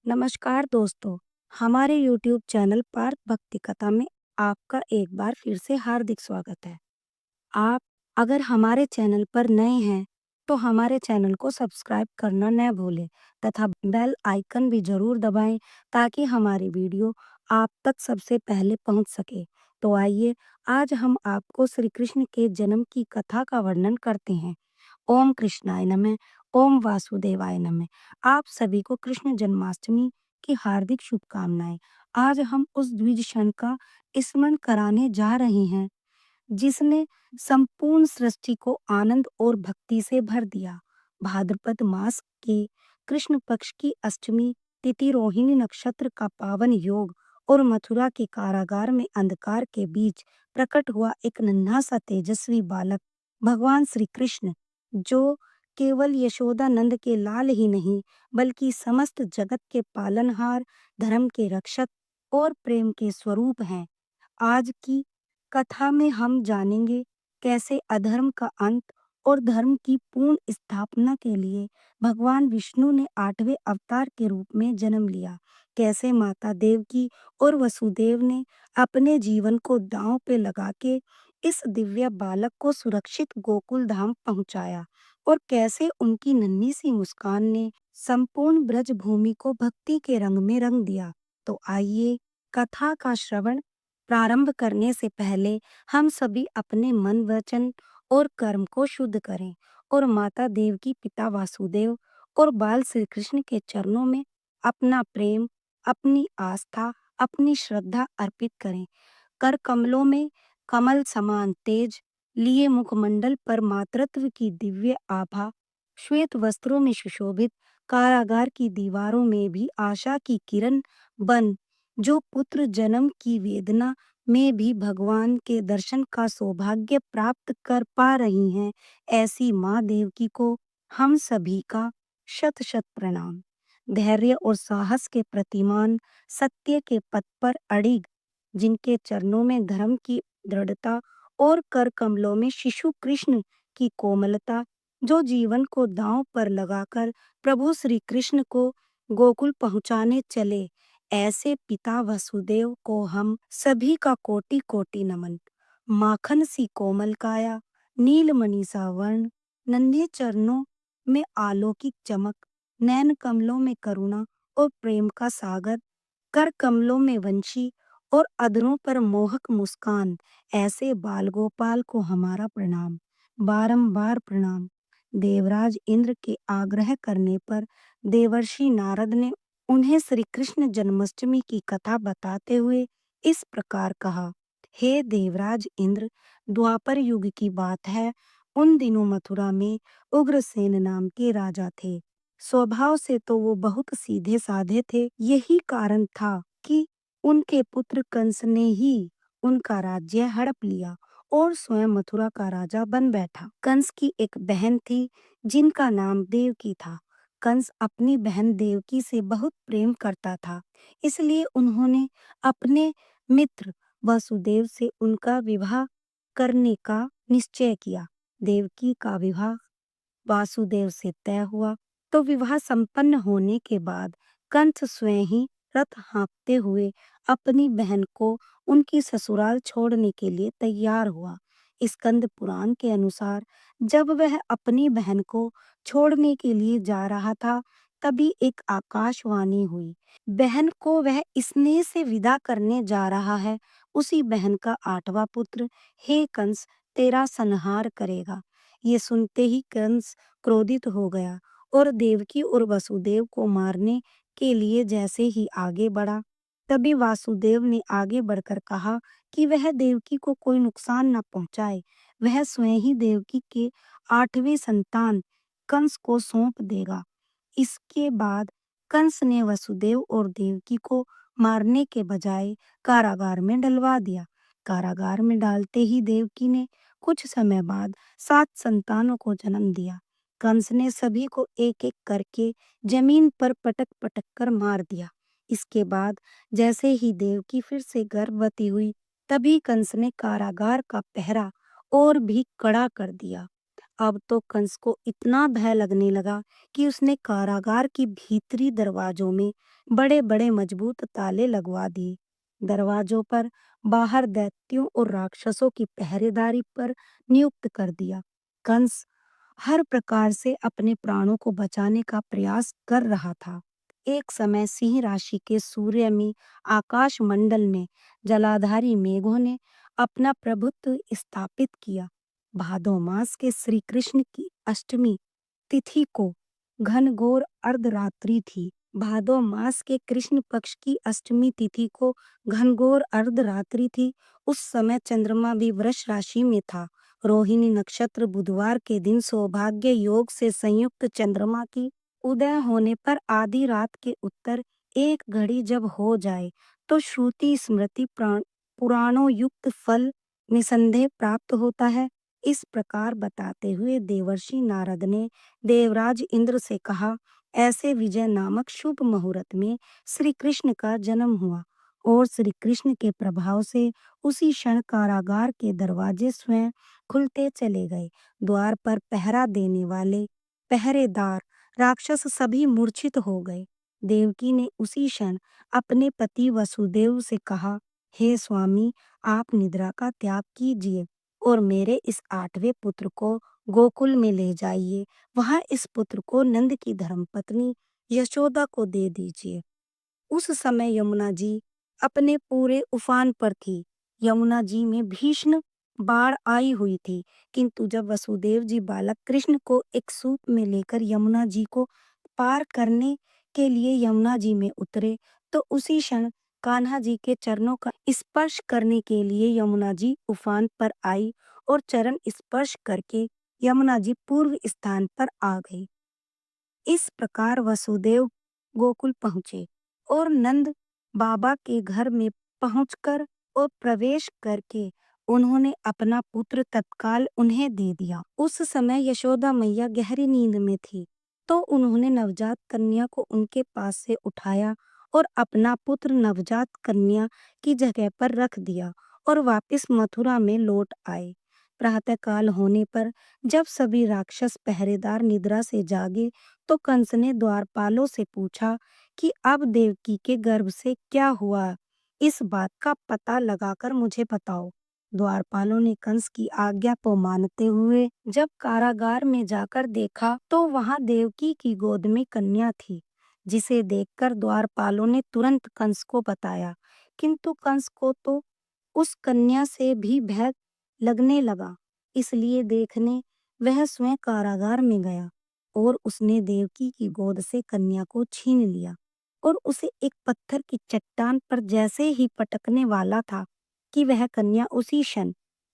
नमस्कार दोस्तों। हमारे YouTube चैनल पार्थ भक्ति कथा में आपका एक बार फिर से हार्दिक स्वागत है। आप अगर हमारे चैनल पर नए हैं तो हमारे चैनल को सब्सक्राइब करना न भूलें तथा बेल आइकन भी जरूर दबाएं ताकि हमारी वीडियो आप तक सबसे पहले पहुंच सके। तो आइए आज हम आपको श्री कृष्ण के जन्म की कथा का वर्णन करते हैं। ओम कृष्णाय नमः। ओम वासुदेवाय नमः। आप सभी को कृष्ण जन्माष्टमी की हार्दिक शुभकामनाएं। आज हम उस द्विज क्षण का स्मरण कराने जा रहे हैं जिसने संपूर्ण सृष्टि को आनंद और भक्ति से भर दिया। भाद्रपद मास के कृष्ण पक्ष की अष्टमी तिथि रोहिणी नक्षत्र का पावन योग और मथुरा के कारागार में अंधकार के बीच प्रकट हुआ एक नन्हा सा तेजस्वी बालक भगवान श्री कृष्ण, जो केवल यशोदा नंद के लाल ही नहीं बल्कि समस्त जगत के पालनहार, धर्म के रक्षक और प्रेम के स्वरूप हैं। आज की कथा में हम जानेंगे कैसे अधर्म का अंत और धर्म की पूर्ण स्थापना के लिए भगवान विष्णु ने 8वें अवतार के रूप में जन्म लिया। कैसे माता देवकी और वसुदेव ने अपने जीवन को दांव पे लगा के इस दिव्य बालक को सुरक्षित गोकुल धाम पहुंचाया और कैसे उनकी नन्ही सी मुस्कान ने संपूर्ण ब्रज भूमि को भक्ति के रंग में रंग दिया। तो आइए कथा का श्रवण प्रारंभ करने से पहले हम सभी अपने मन, वचन और कर्म को शुद्ध करें और माता देवकी, पिता वासुदेव और बाल श्री कृष्ण के चरणों में अपना प्रेम, अपनी आस्था, अपनी श्रद्धा अर्पित करें। कर कमलों में कमल समान तेज लिए, मुखमंडल पर मातृत्व की दिव्य आभा, श्वेत वस्त्रों में सुशोभित, कारागार की दीवारों में भी आशा की किरण बन, जो पुत्र जन्म की वेदना में भी भगवान के दर्शन का सौभाग्य प्राप्त कर पा रही हैं, ऐसी माँ देवकी को हम सभी का शत शत प्रणाम। धैर्य और साहस के प्रतिमान, सत्य के पथ पर अड़िग, जिनके चरणों में धर्म की दृढ़ता और कर कमलों में शिशु कृष्ण की कोमलता, जो जीवन को दांव पर लगाकर प्रभु श्री कृष्ण को गोकुल पहुंचाने चले, ऐसे पिता वसुदेव को हम सभी का कोटि कोटि नमन। माखन सी कोमल काया, नीलमणि सा वर्ण, नन्हे चरणों में अलौकिक चमक, नैन कमलों में करुणा और प्रेम का सागर, कर कमलों में वंशी और अधरों पर मोहक मुस्कान, ऐसे बाल गोपाल को हमारा प्रणाम, बारंबार प्रणाम। देवराज इंद्र के आग्रह करने पर देवर्षि नारद ने उन्हें श्री कृष्ण जन्माष्टमी की कथा बताते हुए इस प्रकार कहा। हे देवराज इंद्र, द्वापर युग की बात है। उन दिनों मथुरा में उग्रसेन नाम के राजा थे। स्वभाव से तो वो बहुत सीधे साधे थे। यही कारण था कि उनके पुत्र कंस ने ही उनका राज्य हड़प लिया और स्वयं मथुरा का राजा बन बैठा। कंस की एक बहन थी जिनका नाम देवकी था। कंस अपनी बहन देवकी से बहुत प्रेम करता था, इसलिए उन्होंने अपने मित्र वसुदेव से उनका विवाह करने का निश्चय किया। देवकी का विवाह वासुदेव से तय हुआ तो विवाह संपन्न होने के बाद कंस स्वयं ही रथ हाँकते हुए अपनी बहन को उनकी ससुराल छोड़ने के लिए तैयार हुआ। स्कंद पुराण के अनुसार जब वह अपनी बहन को छोड़ने के लिए जा रहा था, तभी एक आकाशवाणी हुई। बहन को वह स्नेह से विदा करने जा रहा है। उसी बहन का 8वां पुत्र, हे कंस, तेरा संहार करेगा। ये सुनते ही कंस क्रोधित हो गया और देवकी और वसुदेव को मारने के लिए जैसे ही आगे बढ़ा, तभी वासुदेव ने आगे बढ़कर कहा कि वह देवकी को कोई नुकसान न पहुंचाए। वह स्वयं ही देवकी के 8वें संतान कंस को सौंप देगा। इसके बाद कंस ने वसुदेव और देवकी को मारने के बजाय कारागार में डलवा दिया। कारागार में डालते ही देवकी ने कुछ समय बाद 7 संतानों को जन्म दिया। कंस ने सभी को एक एक करके जमीन पर पटक पटक कर मार दिया। इसके बाद जैसे ही देवकी फिर से गर्भवती हुई, तभी कंस ने कारागार का पहरा और भी कड़ा कर दिया। अब तो कंस को इतना भय लगने लगा कि उसने कारागार की भीतरी दरवाजों में बड़े बड़े मजबूत ताले लगवा दिए। दरवाजों पर बाहर दैत्यों और राक्षसों की पहरेदारी पर नियुक्त कर दिया। कंस हर प्रकार से अपने प्राणों को बचाने का प्रयास कर रहा था। एक समय सिंह राशि के सूर्य में आकाश मंडल में जलाधारी मेघों ने अपना प्रभुत्व स्थापित किया। भादो मास के श्री कृष्ण की अष्टमी तिथि को घनघोर अर्धरात्रि थी। भादो मास के कृष्ण पक्ष की अष्टमी तिथि को घनघोर अर्धरात्रि थी। उस समय चंद्रमा भी वृष राशि में था। रोहिणी नक्षत्र बुधवार के दिन सौभाग्य योग से संयुक्त चंद्रमा की उदय होने पर आधी रात के उत्तर एक घड़ी जब हो जाए तो श्रुति स्मृति पुराणों युक्त फल निसंदेह प्राप्त होता है। इस प्रकार बताते हुए देवर्षि नारद ने देवराज इंद्र से कहा, ऐसे विजय नामक शुभ मुहूर्त में श्री कृष्ण का जन्म हुआ और श्री कृष्ण के प्रभाव से उसी क्षण कारागार के दरवाजे स्वयं खुलते चले गए। द्वार पर पहरा देने वाले पहरेदार राक्षस सभी मूर्छित हो गए। देवकी ने उसी क्षण अपने पति वसुदेव से कहा, हे स्वामी, आप निद्रा का त्याग कीजिए और मेरे इस 8वें पुत्र को गोकुल में ले जाइए। वहां इस पुत्र को नंद की धर्मपत्नी यशोदा को दे दीजिए। उस समय यमुना जी अपने पूरे उफान पर थी। यमुना जी में भीषण बाढ़ आई हुई थी, किंतु जब वसुदेव जी बालक कृष्ण को एक सूप में लेकर यमुना जी को पार करने के लिए यमुना जी में उतरे तो उसी क्षण कान्हा जी के चरणों का स्पर्श करने के लिए यमुना जी उफान पर आई और चरण स्पर्श करके यमुना जी पूर्व स्थान पर आ गई। इस प्रकार वसुदेव गोकुल पहुंचे और नंद बाबा के घर में पहुंचकर और प्रवेश करके उन्होंने अपना पुत्र तत्काल उन्हें दे दिया। उस समय यशोदा मैया गहरी नींद में थी, तो उन्होंने नवजात कन्या को उनके पास से उठाया और अपना पुत्र नवजात कन्या की जगह पर रख दिया और वापस मथुरा में लौट आए। प्रातःकाल होने पर जब सभी राक्षस पहरेदार निद्रा से जागे तो कंस ने द्वारपालों से पूछा कि अब देवकी के गर्भ से क्या हुआ, इस बात का पता लगाकर मुझे बताओ। द्वारपालों ने कंस की आज्ञा को मानते हुए जब कारागार में जाकर देखा तो वहां देवकी की गोद में कन्या थी, जिसे देखकर द्वारपालों ने तुरंत कंस को बताया, किंतु कंस को तो उस कन्या से भी भय लगने लगा, इसलिए देखने वह स्वयं कारागार में गया और उसने देवकी की गोद से कन्या को छीन लिया और उसे एक पत्थर की चट्टान पर जैसे ही पटकने वाला था कि वह कन्या उसी क्षण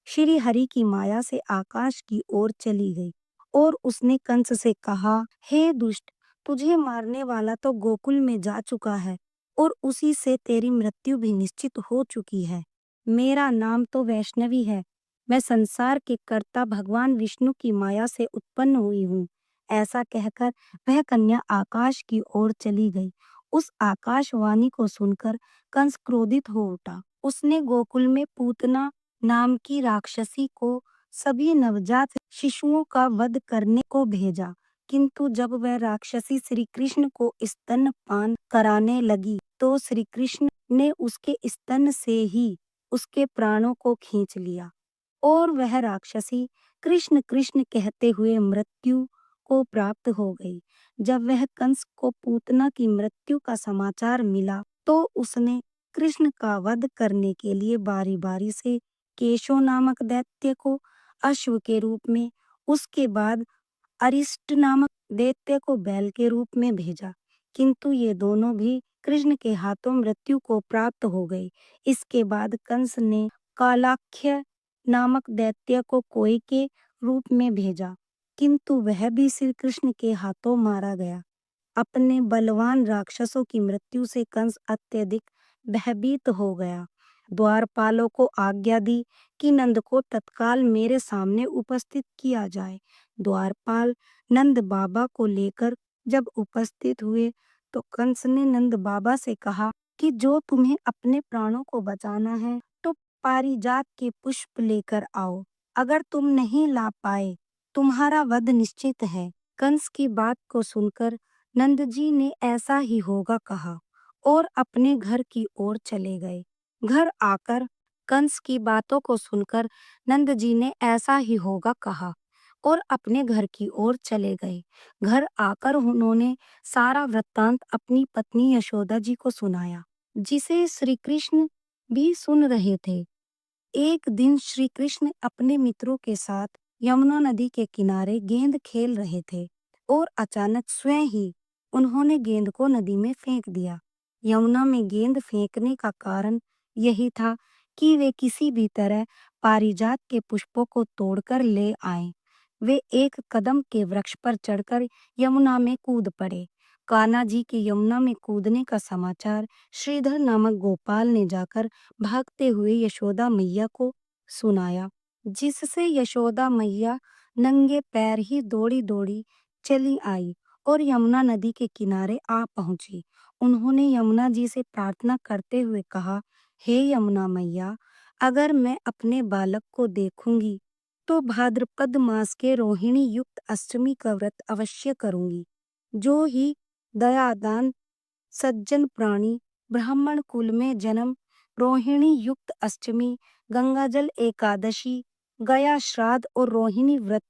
श्री हरि की माया से आकाश की ओर चली गई और उसने कंस से कहा, हे दुष्ट, तुझे मारने वाला तो गोकुल में जा चुका है और उसी से तेरी मृत्यु भी निश्चित हो चुकी है। मेरा नाम तो वैष्णवी है। मैं संसार के कर्ता भगवान विष्णु की माया से उत्पन्न हुई हूँ। ऐसा कहकर वह कन्या आकाश की ओर चली गई। उस आकाशवाणी को सुनकर कंस क्रोधित हो उठा। उसने गोकुल में पूतना नाम की राक्षसी को सभी नवजात शिशुओं का वध करने को भेजा, किंतु जब वह राक्षसी श्री कृष्ण को स्तनपान कराने लगी तो श्री कृष्ण ने उसके स्तन से ही उसके प्राणों को खींच लिया और वह राक्षसी कृष्ण कृष्ण कहते हुए मृत्यु को प्राप्त हो गई। जब वह कंस को पूतना की मृत्यु का समाचार मिला तो उसने कृष्ण का वध करने के लिए बारी बारी से केशव नामक दैत्य को अश्व के रूप में, उसके बाद अरिष्ट नामक दैत्य को बैल के रूप में भेजा, किंतु ये दोनों भी कृष्ण के हाथों मृत्यु को प्राप्त हो गए। इसके बाद कंस ने कालाख्य नामक दैत्य को कोई के रूप में भेजा, किंतु वह भी श्री कृष्ण के हाथों मारा गया। अपने बलवान राक्षसों की मृत्यु से कंस अत्यधिक भयभीत हो गया। द्वारपालों को आज्ञा दी कि नंद को तत्काल मेरे सामने उपस्थित किया जाए। द्वारपाल नंद बाबा को लेकर जब उपस्थित हुए तो कंस ने नंद बाबा से कहा कि जो तुम्हें अपने प्राणों को बचाना है तो पारिजात के पुष्प लेकर आओ। अगर तुम नहीं ला पाए तुम्हारा वध निश्चित है। कंस की बात को सुनकर नंद जी ने ऐसा ही होगा कहा और अपने घर की ओर चले गए। घर आकर कंस की बातों को सुनकर नंद जी ने ऐसा ही होगा कहा और अपने घर की ओर चले गए। घर आकर उन्होंने सारा वृत्तांत अपनी पत्नी यशोदा जी को सुनाया, जिसे श्री कृष्ण भी सुन रहे थे। एक दिन श्री कृष्ण अपने मित्रों के साथ यमुना नदी के किनारे गेंद खेल रहे थे और अचानक स्वयं ही उन्होंने गेंद को नदी में फेंक दिया। यमुना में गेंद फेंकने का कारण यही था कि वे किसी भी तरह पारिजात के पुष्पों को तोड़कर ले आए। वे एक कदम के वृक्ष पर चढ़कर यमुना में कूद पड़े। कान्हा जी के यमुना में कूदने का समाचार श्रीधर नामक गोपाल ने जाकर भागते हुए यशोदा मैया को सुनाया, जिससे यशोदा मैया नंगे पैर ही दौड़ी दौड़ी चली आई और यमुना नदी के किनारे आ पहुंची। उन्होंने यमुना जी से प्रार्थना करते हुए कहा, हे यमुना मैया, अगर मैं अपने बालक को देखूंगी तो भाद्रपद मास के रोहिणी युक्त अष्टमी का व्रत अवश्य करूंगी। जो ही दयादान सज्जन प्राणी ब्राह्मण कुल में जन्म, रोहिणी युक्त अष्टमी, गंगाजल एकादशी, गया श्राद्ध और रोहिणी व्रत,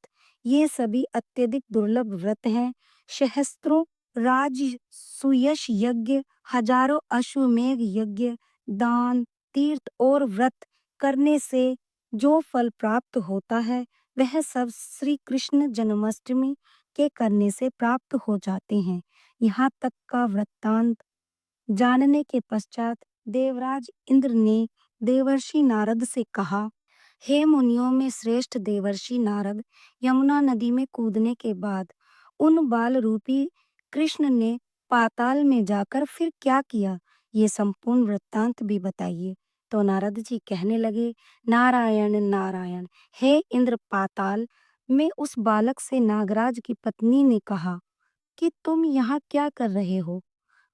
ये सभी अत्यधिक दुर्लभ व्रत हैं। सहस्त्रों राज सुयश यज्ञ, हजारों अश्वमेघ यज्ञ, दान, तीर्थ और व्रत करने से जो फल प्राप्त होता है वह सब श्री कृष्ण जन्माष्टमी के करने से प्राप्त हो जाते हैं। यहाँ तक का वृत्तांत जानने के पश्चात देवराज इंद्र ने देवर्षि नारद से कहा, हे मुनियों में श्रेष्ठ देवर्षि नारद, यमुना नदी में कूदने के बाद उन बाल रूपी कृष्ण ने पाताल में जाकर फिर क्या किया, ये संपूर्ण वृत्तांत भी बताइए। तो नारद जी कहने लगे, नारायण नारायण। हे इंद्र, पाताल में उस बालक से नागराज की पत्नी ने कहा कि तुम यहाँ क्या कर रहे हो,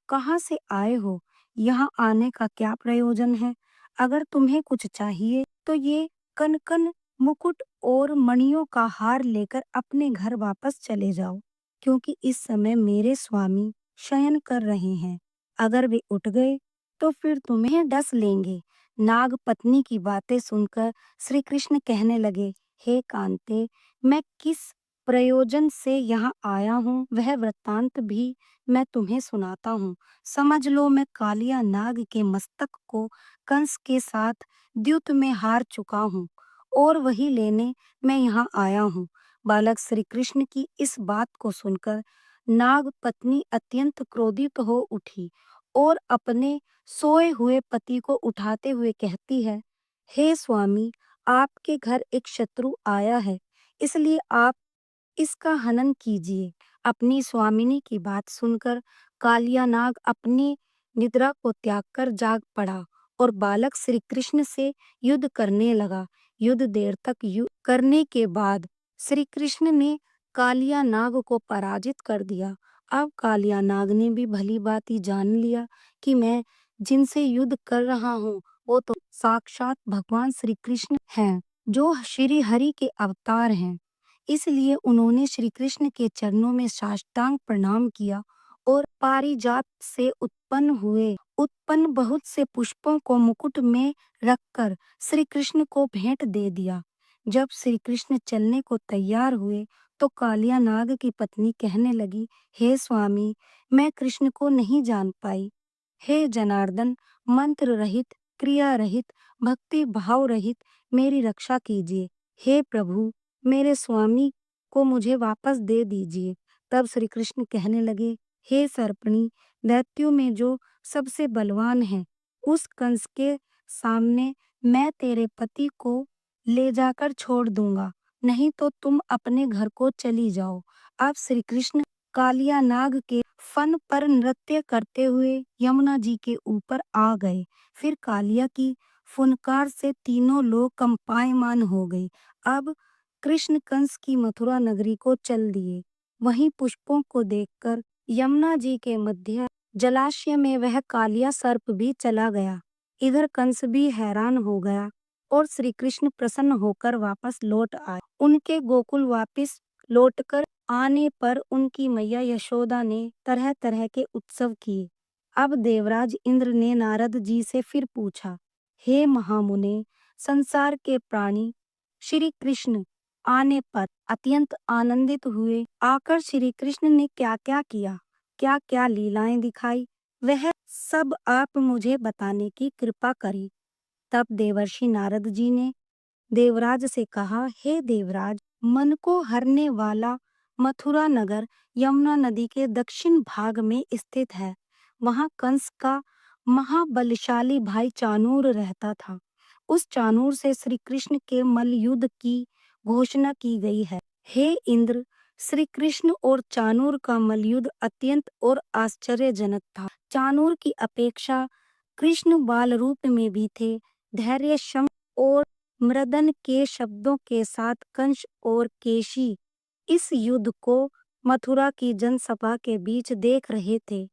कहाँ से आए हो, यहाँ आने का क्या प्रयोजन है। अगर तुम्हें कुछ चाहिए तो ये कनकन मुकुट और मणियों का हार लेकर अपने घर वापस चले जाओ, क्योंकि इस समय मेरे स्वामी शयन कर रहे हैं। अगर वे उठ गए तो फिर तुम्हें डस लेंगे। नाग पत्नी की बातें सुनकर श्री कृष्ण कहने लगे, हे कांते, मैं किस प्रयोजन से यहाँ आया हूँ वह वृत्तांत भी मैं तुम्हें सुनाता हूँ। समझ लो, मैं कालिया नाग के मस्तक को कंस के साथ द्यूत में हार चुका हूँ और वही लेने मैं यहाँ आया हूँ। बालक श्री कृष्ण की इस बात को सुनकर नाग पत्नी अत्यंत क्रोधित हो उठी और अपने सोए हुए पति को उठाते हुए कहती है, हे स्वामी, आपके घर एक शत्रु आया है, इसलिए आप इसका हनन कीजिए। अपनी स्वामिनी की बात सुनकर कालिया नाग अपनी निद्रा को त्याग कर जाग पड़ा और बालक श्री कृष्ण से युद्ध करने लगा। युद्ध देर तक युद्ध करने के बाद श्री कृष्ण ने कालिया नाग को पराजित कर दिया। अब कालिया नाग ने भी भली भांति जान लिया कि मैं जिनसे युद्ध कर रहा हूँ वो तो साक्षात भगवान श्री कृष्ण हैं, जो श्री हरि के अवतार हैं। इसलिए उन्होंने श्री कृष्ण के चरणों में साष्टांग प्रणाम किया और पारिजात से उत्पन्न बहुत से पुष्पों को मुकुट में रखकर श्री कृष्ण को भेंट दे दिया। जब श्री कृष्ण चलने को तैयार हुए तो कालिया नाग की पत्नी कहने लगी, हे स्वामी, मैं कृष्ण को नहीं जान पाई। हे जनार्दन, मंत्र रहित, क्रिया रहित, भक्ति भाव रहित मेरी रक्षा कीजिए। हे प्रभु, मेरे स्वामी को मुझे वापस दे दीजिए। तब श्री कृष्ण कहने लगे, हे सर्पणी, दैत्यों में जो सबसे बलवान है उस कंस के सामने मैं तेरे पति को ले जाकर छोड़ दूंगा, नहीं तो तुम अपने घर को चली जाओ। अब श्री कृष्ण कालिया नाग के फन पर नृत्य करते हुए यमुना जी के ऊपर आ गए। फिर कालिया की फुनकार से तीनों लोग कंपायमान हो गए। अब कृष्ण कंस की मथुरा नगरी को चल दिए। वहीं पुष्पों को देखकर यमुना जी के मध्य जलाशय में वह कालिया सर्प भी चला गया। इधर कंस भी हैरान हो गया और श्री कृष्ण प्रसन्न होकर वापस लौट आए। उनके गोकुल वापस लौटकर आने पर उनकी मैया यशोदा ने तरह तरह के उत्सव किए। अब देवराज इंद्र ने नारद जी से फिर पूछा, हे महामुने, संसार के प्राणी श्री कृष्ण आने पर अत्यंत आनंदित हुए। आकर श्री कृष्ण ने क्या क्या किया, क्या क्या लीलाएं दिखाई, वह सब आप मुझे बताने की कृपा करें। तब देवर्षि नारद जी ने देवराज से कहा, हे देवराज, मन को हरने वाला मथुरा नगर यमुना नदी के दक्षिण भाग में स्थित है। वहां कंस का महाबलशाली भाई चाणूर रहता था। उस चाणूर से श्री कृष्ण के मल्ल युद्ध की घोषणा की गई है। हे इंद्र, श्री कृष्ण और चाणूर का मल्ल युद्ध अत्यंत और आश्चर्यजनक था। चाणूर की अपेक्षा कृष्ण बाल रूप में भी थे। धैर्य, शम और मृदन के शब्दों के साथ कंस और केशी इस युद्ध को मथुरा की जनसभा के बीच देख रहे थे।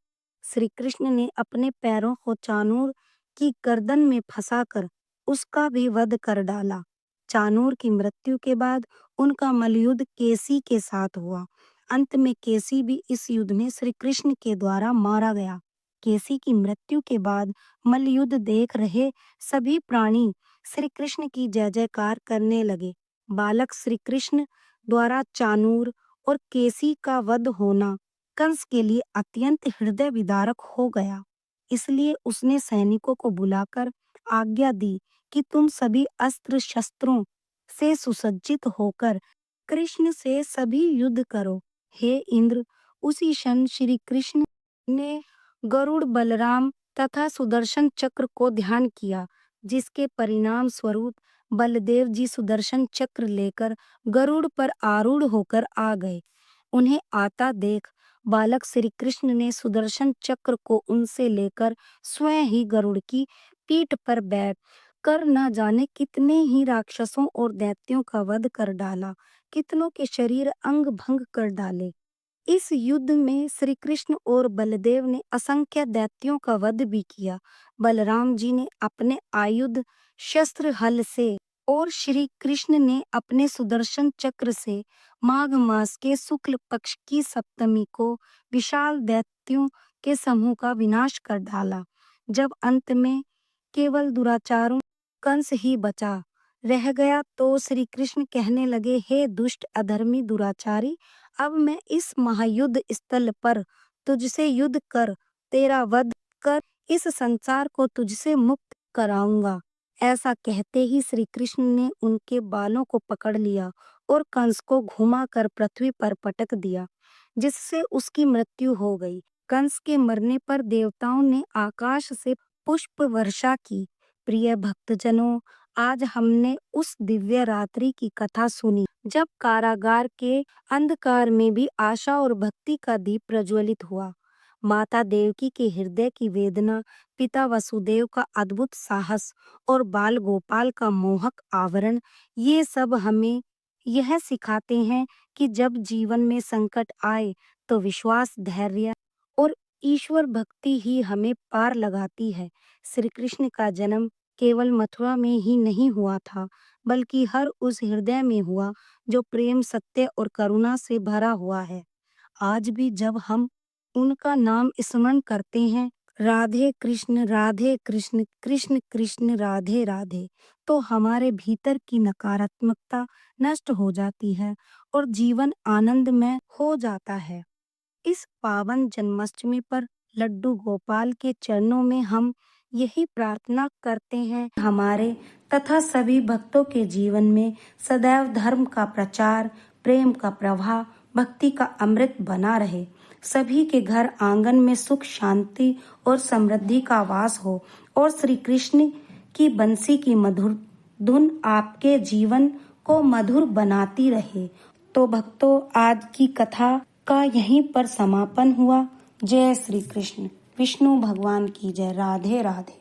श्री कृष्ण ने अपने पैरों को चाणूर की गर्दन में फंसाकर उसका भी वध कर डाला। चाणूर की मृत्यु के बाद उनका मल्लयुद्ध केसी के साथ हुआ। अंत में केसी भी इस युद्ध में श्री कृष्ण के द्वारा मारा गया। केसी की मृत्यु के बाद मल्लयुद्ध देख रहे सभी प्राणी श्री कृष्ण की जय जयकार करने लगे। बालक श्री कृष्ण द्वारा चाणूर और केसी का वध होना कंस के लिए अत्यंत हृदय विदारक हो गया। इसलिए उसने सैनिकों को बुलाकर आज्ञा दी कि तुम सभी अस्त्र शस्त्रों से सुसज्जित होकर कृष्ण से सभी युद्ध करो। हे इंद्र, उसी क्षण श्री कृष्ण ने गरुड़, बलराम तथा सुदर्शन चक्र को ध्यान किया, जिसके परिणाम स्वरूप बलदेव जी सुदर्शन चक्र लेकर गरुड़ पर आरूढ़ होकर आ गए। उन्हें आता देख बालक श्री कृष्ण ने सुदर्शन चक्र को उनसे लेकर स्वयं ही गरुड़ की पीठ पर बैठ कर न जाने कितने ही राक्षसों और दैत्यों का वध कर डाला, कितनों के शरीर अंग भंग कर डाले। इस युद्ध में श्री कृष्ण और बलदेव ने असंख्य दैत्यों का वध भी किया। बलराम जी ने अपने आयुध शस्त्र हल से और श्री कृष्ण ने अपने सुदर्शन चक्र से माघ मास के शुक्ल पक्ष की सप्तमी को विशाल दैत्यों के समूह का विनाश कर डाला। जब अंत में केवल दुराचारों कंस ही बचा रह गया तो श्री कृष्ण कहने लगे, हे दुष्ट अधर्मी दुराचारी, अब मैं इस महायुद्ध स्थल पर तुझसे युद्ध कर तेरा वध कर इस संसार को तुझसे मुक्त कराऊंगा। ऐसा कहते ही श्री कृष्ण ने उनके बालों को पकड़ लिया और कंस को घुमाकर पृथ्वी पर पटक दिया, जिससे उसकी मृत्यु हो गई। कंस के मरने पर देवताओं ने आकाश से पुष्प वर्षा की। प्रिय भक्तजनों, आज हमने उस दिव्य रात्रि की कथा सुनी जब कारागार के अंधकार में भी आशा और भक्ति का दीप प्रज्वलित हुआ। माता देवकी के हृदय की वेदना, पिता वसुदेव का अद्भुत साहस और बाल गोपाल का मोहक आवरण, ये सब हमें यह सिखाते हैं कि जब जीवन में संकट आए तो विश्वास, धैर्य और ईश्वर भक्ति ही हमें पार लगाती है। श्री कृष्ण का जन्म केवल मथुरा में ही नहीं हुआ था, बल्कि हर उस हृदय में हुआ जो प्रेम, सत्य और करुणा से भरा हुआ है। आज भी जब हम उनका नाम स्मरण करते हैं, राधे कृष्ण कृष्ण कृष्ण राधे राधे, तो हमारे भीतर की नकारात्मकता नष्ट हो जाती है और जीवन आनंदमय हो जाता है। इस पावन जन्माष्टमी पर लड्डू गोपाल के चरणों में हम यही प्रार्थना करते हैं, हमारे तथा सभी भक्तों के जीवन में सदैव धर्म का प्रचार, प्रेम का प्रवाह, भक्ति का अमृत बना रहे। सभी के घर आंगन में सुख, शांति और समृद्धि का वास हो और श्री कृष्ण की बंसी की मधुर धुन आपके जीवन को मधुर बनाती रहे। तो भक्तों, आज की कथा का यहीं पर समापन हुआ। जय श्री कृष्ण। विष्णु भगवान की जय। राधे राधे।